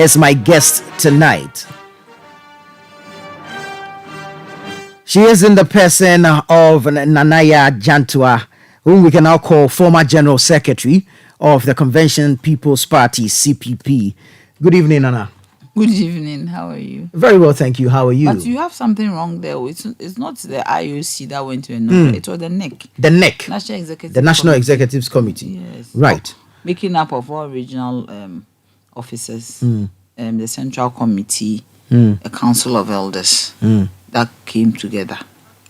is my guest tonight. She is in the person of Yaa Jantuah, whom we can now call former General Secretary of the Convention People's Party, CPP. Good evening, Nana. Good evening. How are you? Very well, thank you. How are you? But you have something wrong there. It's not the IOC that went to a number. It was the NEC. The NEC. National Executive the National Committee. Executives Committee. Yes. Right. Making up of all regional officers, the Central Committee, a Council of Elders that came together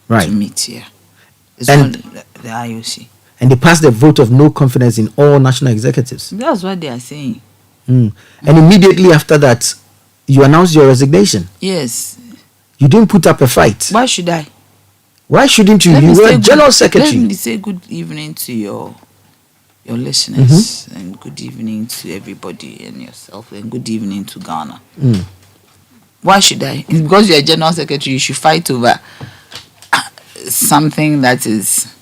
to meet here. It's not the IOC. And they passed the vote of no confidence in all national executives. That's what they are saying. And immediately after that, you announced your resignation. Yes. You didn't put up a fight. Why should I? Why shouldn't you? You were General Secretary. Let me say good evening to your listeners, and good evening to everybody and yourself, and good evening to Ghana. Why should I? It's because you're a General Secretary, you should fight over something that is...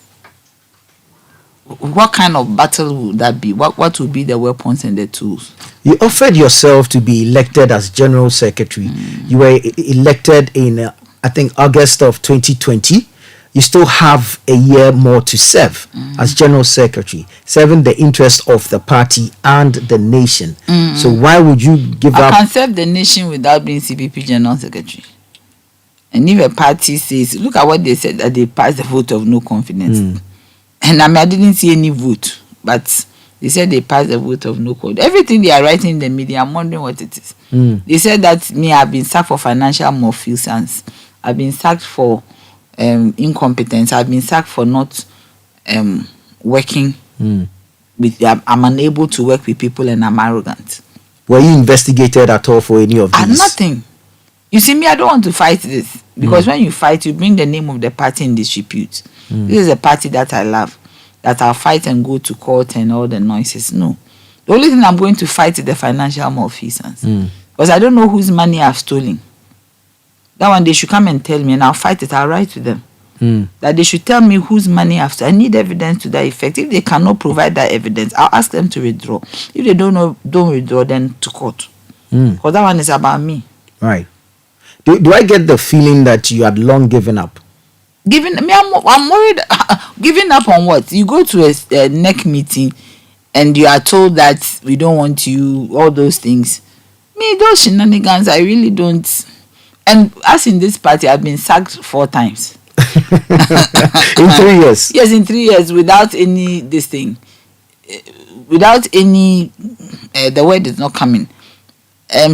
What kind of battle would that be? What would be the weapons and the tools? You offered yourself to be elected as General Secretary. You were elected in, I think, August of 2020. You still have a year more to serve as General Secretary, serving the interest of the party and the nation. So why would you give up? I can serve the nation without being CPP General Secretary. And if a party says, look at what they said, that they passed the vote of no confidence. And I didn't see any vote, but they said they passed the vote of no confidence. Everything they are writing in the media, I'm wondering what it is. They said that I've been sacked for financial malfeasance. I've been sacked for incompetence. I've been sacked for not working with. I'm unable to work with people, and I'm arrogant. Were you investigated at all for any of these? Nothing. You see, I don't want to fight this because when you fight, you bring the name of the party in disrepute. This is a party that I love, that I'll fight and go to court and all the noises. No. The only thing I'm going to fight is the financial malfeasance. Because I don't know whose money I've stolen. That one, they should come and tell me, and I'll fight it. I'll write to them. That they should tell me whose money I've stolen. I need evidence to that effect. If they cannot provide that evidence, I'll ask them to withdraw. If they don't withdraw, then to court. Because that one is about me. Right. Do I get the feeling that you had long given up? I'm worried. Giving up on what? You go to a NEC meeting and you are told that we don't want you, all those things. Those shenanigans, I really don't. And as in this party, I've been sacked 4 times. In 3 years? Yes, in 3 years, without any this thing. Without any, the word is not coming.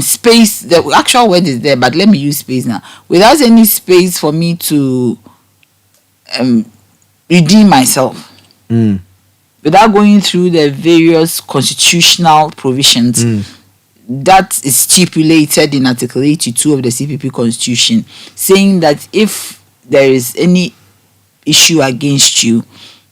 Space, the actual word is there, but let me use space now. Without any space for me to redeem myself, without going through the various constitutional provisions that is stipulated in Article 82 of the CPP Constitution, saying that if there is any issue against you,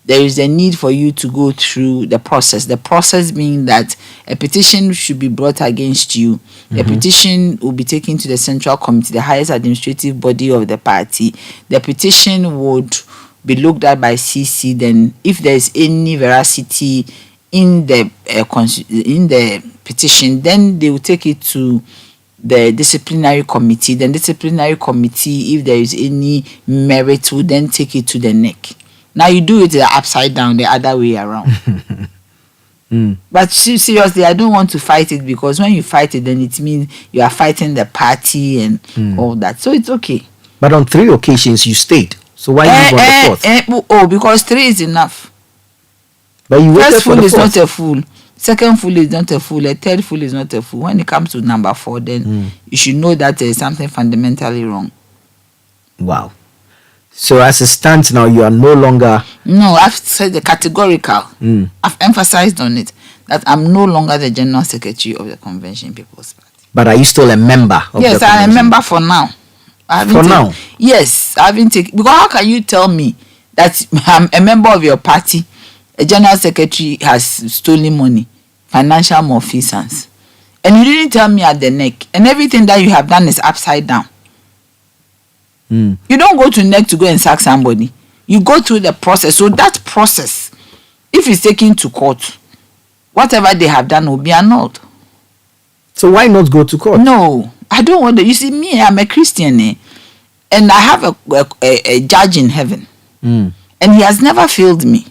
there is a need for you to go through the process. The process being that a petition should be brought against you. The petition will be taken to the Central Committee, the highest administrative body of the party. The petition would be looked at by CC. Then, if there is any veracity in the petition, then they will take it to the disciplinary committee. Then disciplinary committee, if there is any merit, will then take it to the NEC. Now you do it upside down, the other way around. But seriously, I don't want to fight it, because when you fight it, then it means you are fighting the party and all that. So it's okay. But on 3 occasions you stayed. So why you on the 4th? Because 3 is enough. But you First fool is 4th. not a fool. Second fool is not a fool. A third fool is not a fool. When it comes to number 4, then you should know that there is something fundamentally wrong. Wow. So as it stands now, you are no longer... No, I've said the categorical. I've emphasized on it that I'm no longer the General Secretary of the Convention People's Party. But are you still a member of the convention? Yes, I'm a member for now. Now? Yes, I haven't taken... Because how can you tell me that I'm a member of your party, a General Secretary has stolen money, financial malfeasance, and you didn't tell me at the NEC, and everything that you have done is upside down? You don't go to NEC to go and sack somebody. You go through the process. So that process, if it's taken to court, whatever they have done will be annulled. So why not go to court? No, I don't want to. You see, me, I'm a Christian, and I have a judge in heaven, and he has never failed me.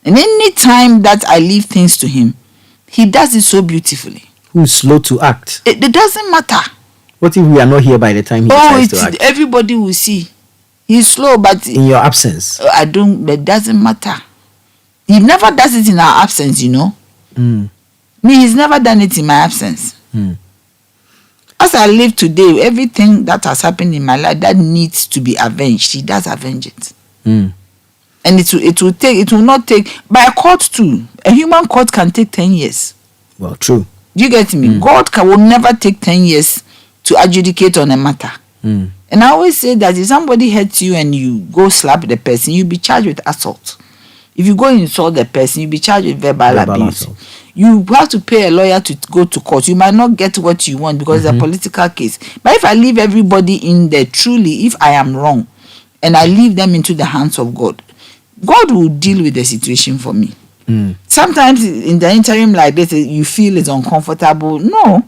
And any time that I leave things to him, he does it so beautifully. Who's slow to act? It doesn't matter. What if we are not here by the time he decides to act? Everybody will see. He's slow, but in your absence, it doesn't matter. He never does it in our absence, you know. Me, he's never done it in my absence. As I live today, everything that has happened in my life that needs to be avenged, he does avenge it. And it will not take, by a court too. A human court can take 10 years. Well, true. Do you get me? God will never take 10 years to adjudicate on a matter. And I always say that if somebody hurts you and you go slap the person, you'll be charged with assault. If you go insult the person, you'll be charged with verbal abuse. Assault. You have to pay a lawyer to go to court. You might not get what you want because it's a political case. But if I leave everybody in there, truly, if I am wrong, and I leave them into the hands of God, God will deal with the situation for me. Sometimes in the interim like this, you feel it's uncomfortable. No.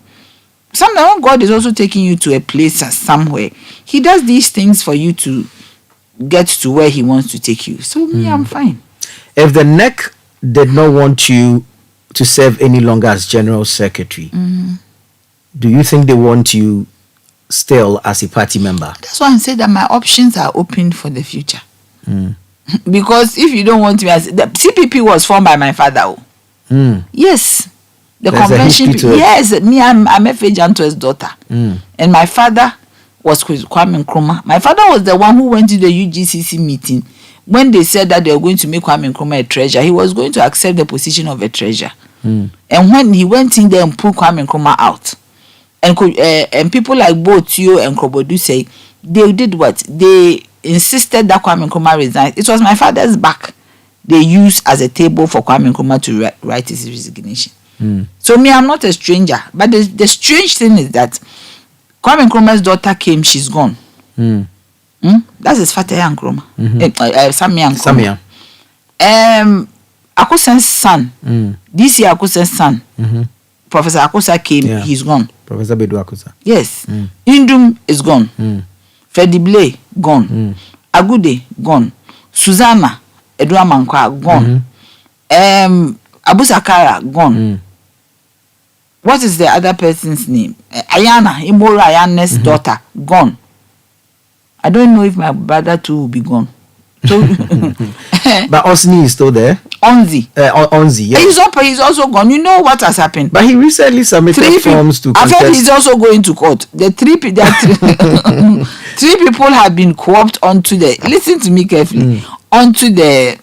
Sometimes when God is also taking you to a place somewhere, he does these things for you to get to where he wants to take you. So me, I'm fine. If the NEC did not want you to serve any longer as General Secretary, do you think they want you still as a party member? That's why I say that my options are open for the future. Because if you don't want me as... The CPP was formed by my father. Yes. The There's convention... Yes, me, I'm Yaa Jantuah's daughter. And my father was Kwame Nkrumah. My father was the one who went to the UGCC meeting. When they said that they were going to make Kwame Nkrumah a treasurer, he was going to accept the position of a treasurer. And when he went in there and pulled Kwame Nkrumah out, and people like Botio and Krobodu say, they did what? They insisted that Kwame Nkrumah resign. It was my father's back they used as a table for Kwame Nkrumah to write his resignation. So me, I'm not a stranger. But the strange thing is that Kwame Nkrumah's daughter came, she's gone. That's his father, Nkrumah. Samia Nkrumah. Akosa's son, this year Akosa's son, Professor Akosa came, he's gone. Professor Bedu Akosa. Yes. Indum is gone. Freddie Blay, gone. Agude, gone. Susanna Eduamankwa, gone. Abu Sakara, gone. What is the other person's name? Ayana, Imoro Ayana's daughter, gone. I don't know if my brother too will be gone. So but Osni is still there. Onzi. Onzi, yeah. He's also gone. You know what has happened? But he recently submitted forms to contest. I heard he's also going to court. Three people have been co-opted onto the... Listen to me carefully. Onto the...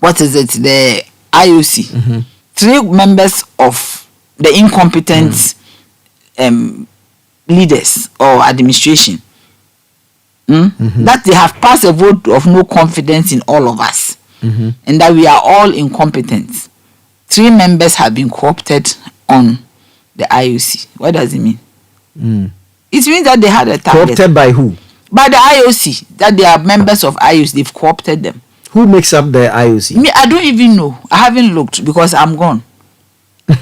What is it? The IOC. 3 members of the incompetent leaders or administration. That they have passed a vote of no confidence in all of us. And that we are all incompetent. 3 members have been co-opted on the IOC. What does it mean? It means that they had a target. Co-opted by who? By the IOC. That they are members of IOC. They've co-opted them. Who makes up the IOC? Me, I don't even know. I haven't looked because I'm gone. Do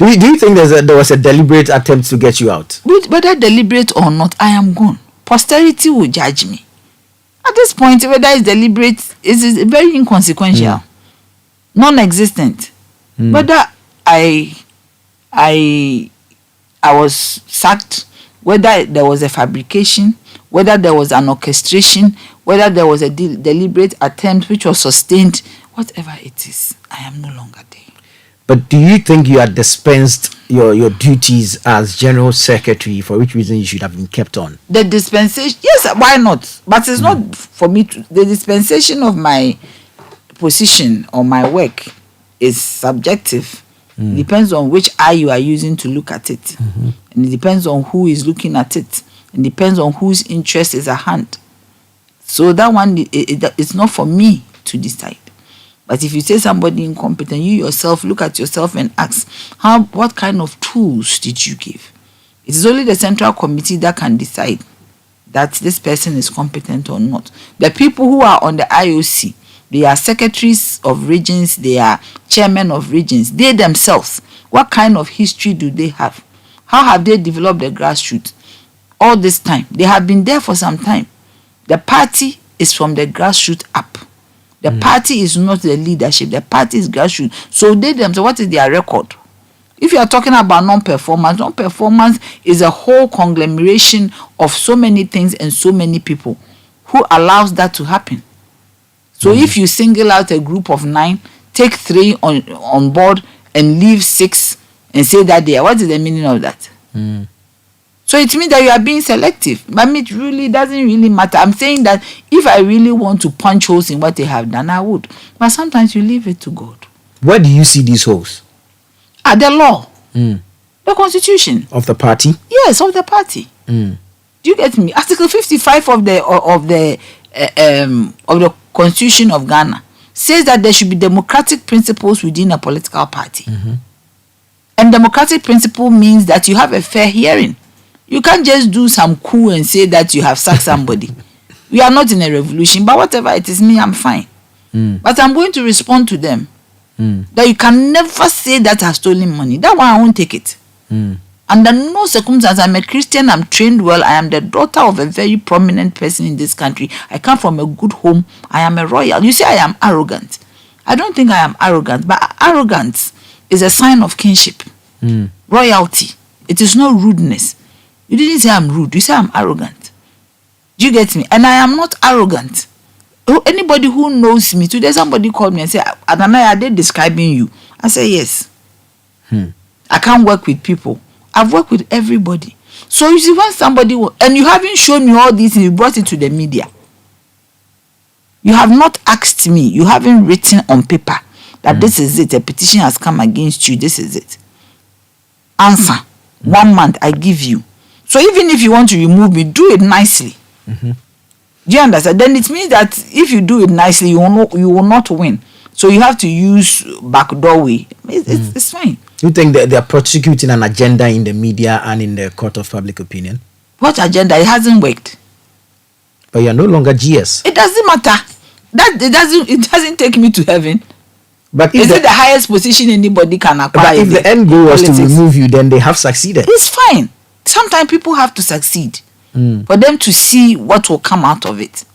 you think there was a deliberate attempt to get you out? Whether deliberate or not, I am gone. Posterity will judge me. At this point, whether it's deliberate, is very inconsequential, non-existent. Whether I was sacked, whether there was a fabrication, whether there was an orchestration, whether there was a deliberate attempt which was sustained, whatever it is, I am no longer there. But do you think you had dispensed your duties as General Secretary, for which reason you should have been kept on? The dispensation, yes, why not? But it's not for me to... The dispensation of my position or my work is subjective. It depends on which eye you are using to look at it. And it depends on who is looking at it. It depends on whose interest is at hand. So that one, it's not for me to decide. But if you say somebody incompetent, you yourself look at yourself and ask, what kind of tools did you give? It is only the Central Committee that can decide that this person is competent or not. The people who are on the IOC, they are secretaries of regions, they are chairmen of regions. They themselves, What kind of history do they have? How have they developed the grassroots? All this time, they have been there for some time. The party is from the grassroots up. The party is not the leadership. The party is grassroots. So they themselves, what is their record? If you are talking about non-performance is a whole conglomeration of so many things and so many people who allows that to happen. So if you single out a group of 9, take 3 on board and leave 6 and say that they are, what is the meaning of that? So it means that you are being selective. But it really doesn't really matter. I'm saying that if I really want to punch holes in what they have done, I would. But sometimes you leave it to God. Where do you see these holes? The law. The constitution. Of the party? Yes, of the party. Do you get me? Article 55 of the Constitution of Ghana says that there should be democratic principles within a political party. And democratic principle means that you have a fair hearing. You can't just do some coup and say that you have sacked somebody. We are not in a revolution, but whatever it is, me, I'm fine. But I'm going to respond to them. That you can never say that I've stolen money. That one, I won't take it. Under no circumstance, I'm a Christian, I'm trained well, I am the daughter of a very prominent person in this country. I come from a good home, I am a royal. You say I am arrogant. I don't think I am arrogant, but arrogance is a sign of kinship. Royalty. It is not rudeness. You didn't say I'm rude, you say I'm arrogant. Do you get me? And I am not arrogant. Anybody who knows me, today somebody called me and said, Adonai, are they describing you? I say yes. I can't work with people. I've worked with everybody. So you see, when somebody and you haven't shown me all this and you brought it to the media. You have not asked me. You haven't written on paper that this is it. A petition has come against you. This is it. Answer. 1 month, I give you. So even if you want to remove me, do it nicely. Do you understand? Then it means that if you do it nicely, you will not win. So you have to use backdoor way. It's fine. You think that they are prosecuting an agenda in the media and in the court of public opinion? What agenda? It hasn't worked. But you are no longer GS. It doesn't matter. It doesn't take me to heaven. But is it the highest position anybody can acquire? But if the end goal was to remove you, then they have succeeded. It's fine. Sometimes people have to succeed for them to see what will come out of it.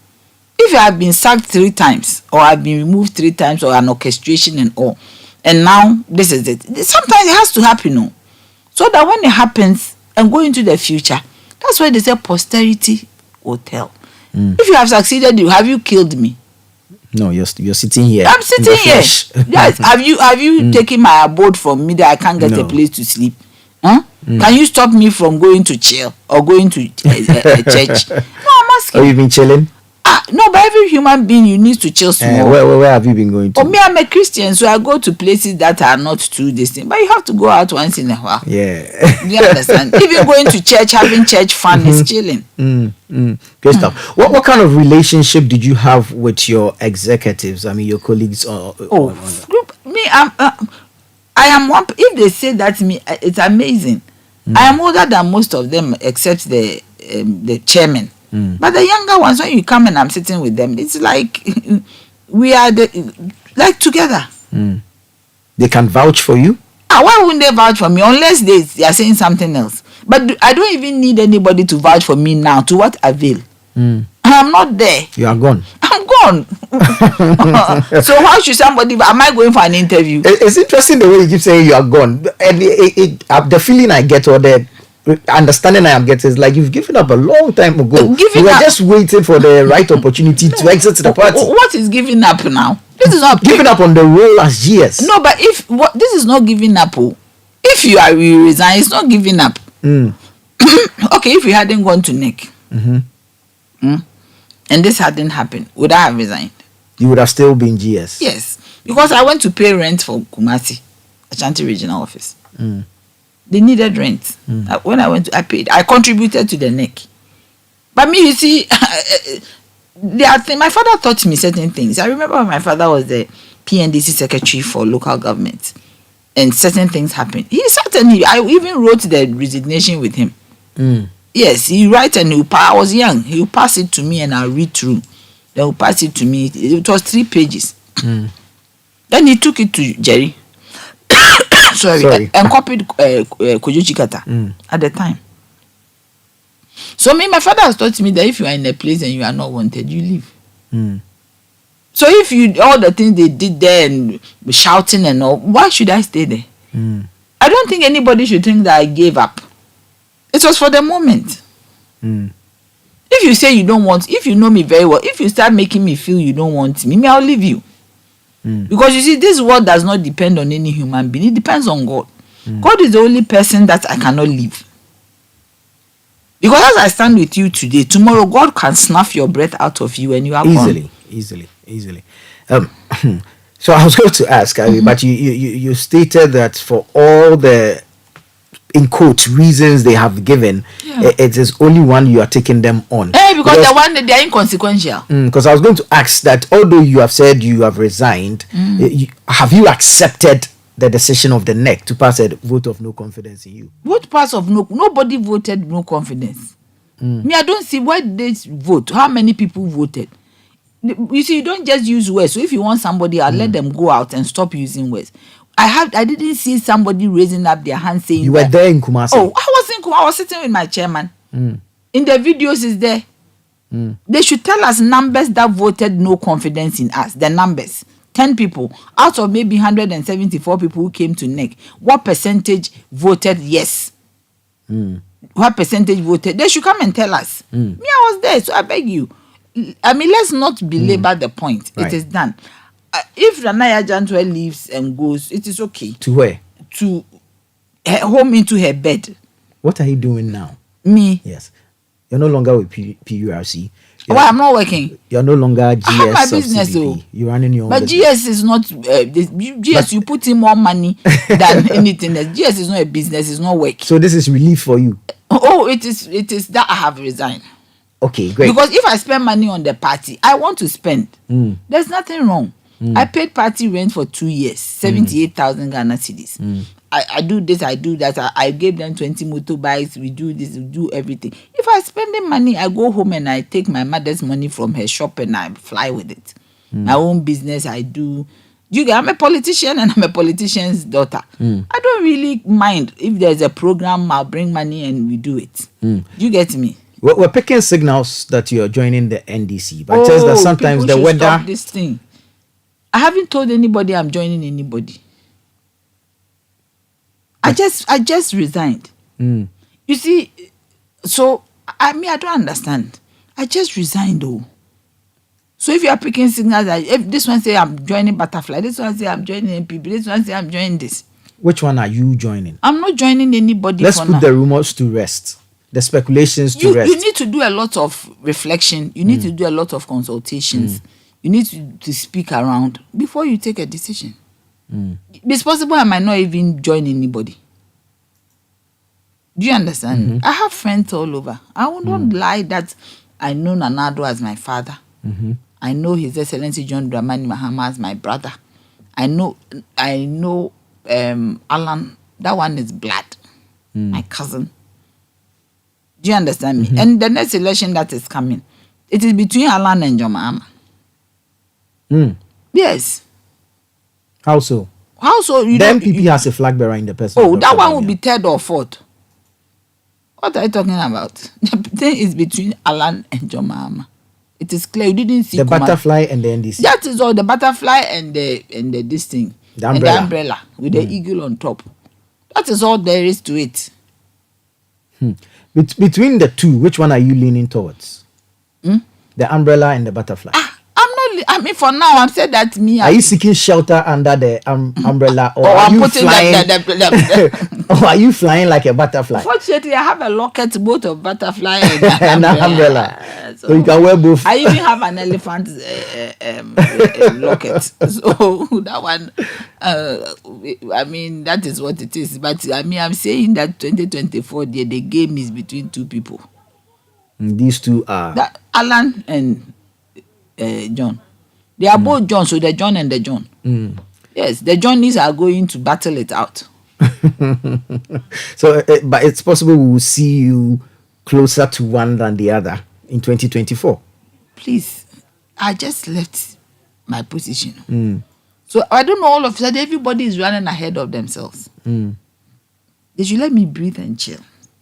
If you have been sacked 3 times or have been removed 3 times or an orchestration and all, and now this is it. Sometimes it has to happen, no? So that when it happens and go into the future, that's why they say posterity will tell. If you have succeeded, have you killed me? No, you're sitting here. I'm sitting here. Yes. Have you taken my abode from me that I can't get a place to sleep? Huh? Can you stop me from going to chill or going to a church? No, I'm asking. Oh, you've been chilling? No, but every human being, you need to chill small. Where have you been going to? For me, I'm a Christian, so I go to places that are not too distant. But you have to go out once in a while. Yeah. Do you understand? Even going to church, having church fun is chilling. Great stuff. What kind of relationship did you have with your executives? I mean, your colleagues? Me, I am one. If they say that to me, it's amazing. I am older than most of them, except the chairman. But the younger ones, when you come and I'm sitting with them, it's like we are like together. They can vouch for you? Why wouldn't they vouch for me unless they are saying something else? But I don't even need anybody to vouch for me now. To what avail? I'm not there. You are gone. I'm gone. So how should somebody? Am I going for an interview? It's interesting the way you keep saying you are gone, and the feeling I get or the understanding I am getting is like you've given up a long time ago. You were just waiting for the right opportunity to exit the party. What is giving up now? This is not giving up on the role as GS. No, but this is not giving up. If you resign, it's not giving up. Okay, if you hadn't gone to NEC, and this hadn't happened, would I have resigned? You would have still been GS. Yes, because I went to pay rent for Kumasi, Ashanti Regional Office. They needed rent. When I went, I paid. I contributed to the NEC. But me, you see, my father taught me certain things. I remember when my father was the PNDC secretary for local government, and certain things happened. I even wrote the resignation with him. Yes, he write and I was young. He'll pass it to me and I'll read through. Then he'll pass it to me. It was 3 pages. Then he took it to Jerry. sorry. And copied Kojo Chikata at the time. So my father has taught me that if you are in a place and you are not wanted, you leave. So if you all the things they did there and shouting and all, why should I stay there? I don't think anybody should think that I gave up. It was for the moment. If you say you don't want, if you know me very well, if you start making me feel you don't want me, I'll leave you. Because you see, this world does not depend on any human being. It depends on God. God is the only person that I cannot leave. Because as I stand with you today, tomorrow God can snuff your breath out of you and you are gone. Easily. So I was going to ask, but you stated that for all the, in quotes, reasons they have given, it is only one you are taking them on. Because the one that they are inconsequential. Because I was going to ask that although you have said you have resigned, have you accepted the decision of the NEC to pass a vote of no confidence in you? What parts of no? Nobody voted no confidence. Me, I don't see why they vote. How many people voted? You see, you don't just use words. So if you want somebody, I'll let them go out and stop using words. I didn't see somebody raising up their hand saying you were there in Kumasi. Oh, I was in Kumasi. I was sitting with my chairman. In the videos is there. They should tell us numbers that voted no confidence in us. The numbers. 10 people out of maybe 174 people who came to NEC. What percentage voted yes? What percentage voted? They should come and tell us. Me, I was there, so I beg you. I mean, let's not belabor the point. Right. It is done. If Yaa Jantuah leaves and goes, it is okay. To where? To her home, into her bed. What are you doing now? Me? Yes. You're no longer with PURC. I'm not working. You're no longer GS. I have my business, though. You're running your own But business. GS is not. GS, you put in more money than anything else. GS is not a business. It's not work. So this is relief for you. Oh, it is that I have resigned. Okay, great. Because if I spend money on the party, I want to spend. There's nothing wrong. I paid party rent for 2 years, 78,000 Ghana cedis. I do this, I do that. I gave them 20 motorbikes. We do this, we do everything. If I spend the money, I go home and I take my mother's money from her shop and I fly with it. My own business, I do. I'm a politician and I'm a politician's daughter. I don't really mind. If there's a program, I'll bring money and we do it. You get me? We're picking signals that you're joining the NDC, but just that sometimes the weather. Stop this thing. I haven't told anybody I'm joining anybody. I just resigned. You see, so I don't understand. I just resigned though. So if you are picking signals, if this one say I'm joining Butterfly, this one say I'm joining NPP, this one say I'm joining this. Which one are you joining? I'm not joining anybody. Let's put the rumors to rest. The speculations to rest. You need to do a lot of reflection. You need to do a lot of consultations. You need to speak around before you take a decision. It's possible I might not even join anybody. Do you understand? I have friends all over. I will not lie that I know Nanado as my father. I know His Excellency John Dramani Mahama as my brother. I know Alan. That one is blood. My cousin. Do you understand me? And the next election that is coming, it is between Alan and John Mahama. Yes. How so? How so? The MPP has a flag bearer in the person. Oh, that one will be third or fourth. What are you talking about? The thing is between Alan and John Mahama. It is clear. You didn't see the butterfly and the NDC. That is all. The butterfly and the this thing. The umbrella. And the umbrella with the eagle on top. That is all there is to it. Between the two, which one are you leaning towards? The umbrella and the butterfly. I mean, for now, I'm saying that me. Are you seeking shelter under the umbrella, or are you putting flying? Or are you flying like a butterfly? Fortunately, I have a locket, both of butterfly and an umbrella. So you can wear both. I even have an elephant locket. So that one, I mean, that is what it is. But I mean, I'm saying that 2024, the game is between two people. These two are Alan and John. They are both John, so the John and the John. Yes, the Johnnies are going to battle it out. So, but it's possible we will see you closer to one than the other in 2024. Please, I just left my position. So I don't know, all of a sudden everybody is running ahead of themselves. They should let me breathe and chill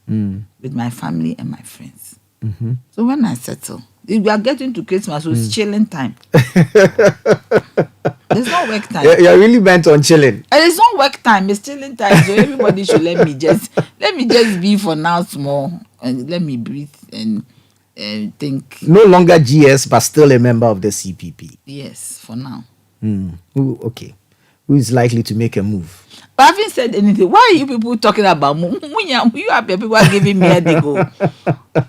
with my family and my friends. So when I settle, we are getting to Christmas, so it's chilling time. There's no work time. You're really bent on chilling. And it's not work time, it's chilling time. So everybody should let me just be for now small, and let me breathe and think. No longer GS, but still a member of the CPP. Yes, for now. Okay. Who is likely to make a move? But I haven't said anything. Why are you people talking about move? You have people are giving me a go.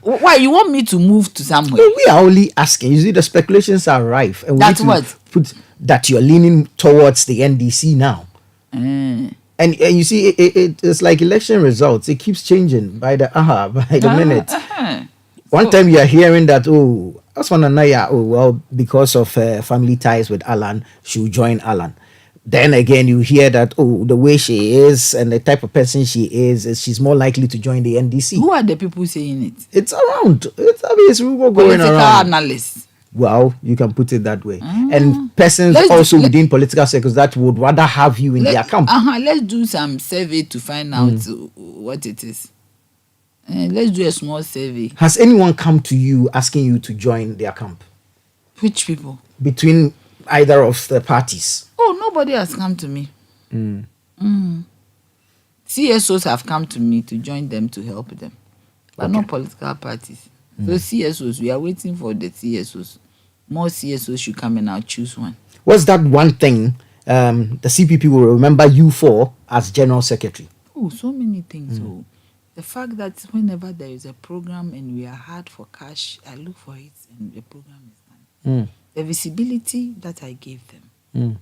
Why you want me to move to somewhere? We are only asking. You see, the speculations are rife, and we That's need to what? put that you're leaning towards the NDC now. And you see, it's like election results. It keeps changing by the minute. One time you are hearing that, because of family ties with Alan, she'll join Alan. Then again, you hear that, the way she is and the type of person she is she's more likely to join the NDC. Who are the people saying it? It's around. It's rumor going Political around. analysts. Well, you can put it that way. And persons within political circles that would rather have you in their camp. Let's do some survey to find out what it is. Let's do a small survey. Has anyone come to you asking you to join their camp? Which people? Between either of the parties? Oh, nobody has come to me. CSOs have come to me to join them, to help them, but not political parties. So CSOs, we are waiting for the CSOs. More CSOs should come and I'll choose one. What's that one thing the CPP will remember you for as General Secretary? Oh, so many things. Oh, the fact that whenever there is a program and we are hard for cash, I look for it and the program is done. The visibility that I gave them.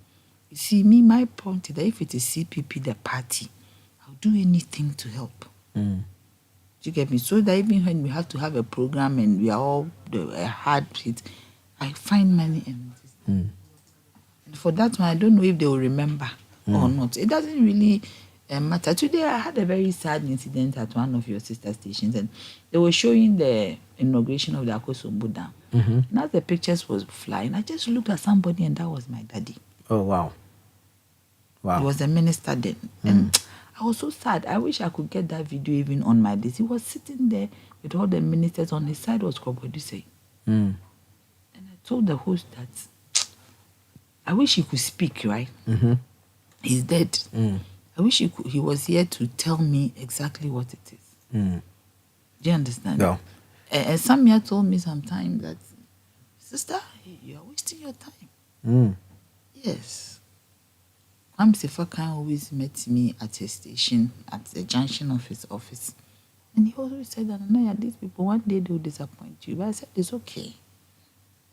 You see, my point is that if it is CPP, the party, I'll do anything to help. You get me? So that even when we have to have a program and we are all hard hit, I find money and for that one, I don't know if they will remember or not. It doesn't really matter. Today, I had a very sad incident at one of your sister stations, and they were showing the inauguration of the Akosombo Dam. And as the pictures was flying, I just looked at somebody, and that was my daddy. Oh, wow. He was a minister then. And I was so sad. I wish I could get that video even on my list. He was sitting there with all the ministers. On his side was Koboduse. And I told the host that I wish he could speak, right? He's dead. I wish he was here to tell me exactly what it is. Do you understand? No. And Samia told me sometime that, sister, you are wasting your time. Yes. Kwamsefakan always met me at a station, at the junction of his office. And he always said that, no, these people, one day they will disappoint you. But I said, it's okay.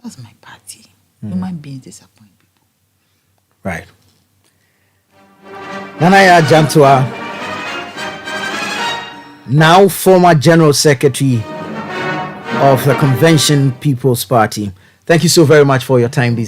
That's my party. Human beings disappoint people. Right. Yaa Jantuah, now former General Secretary of the Convention People's Party. Thank you so very much for your time this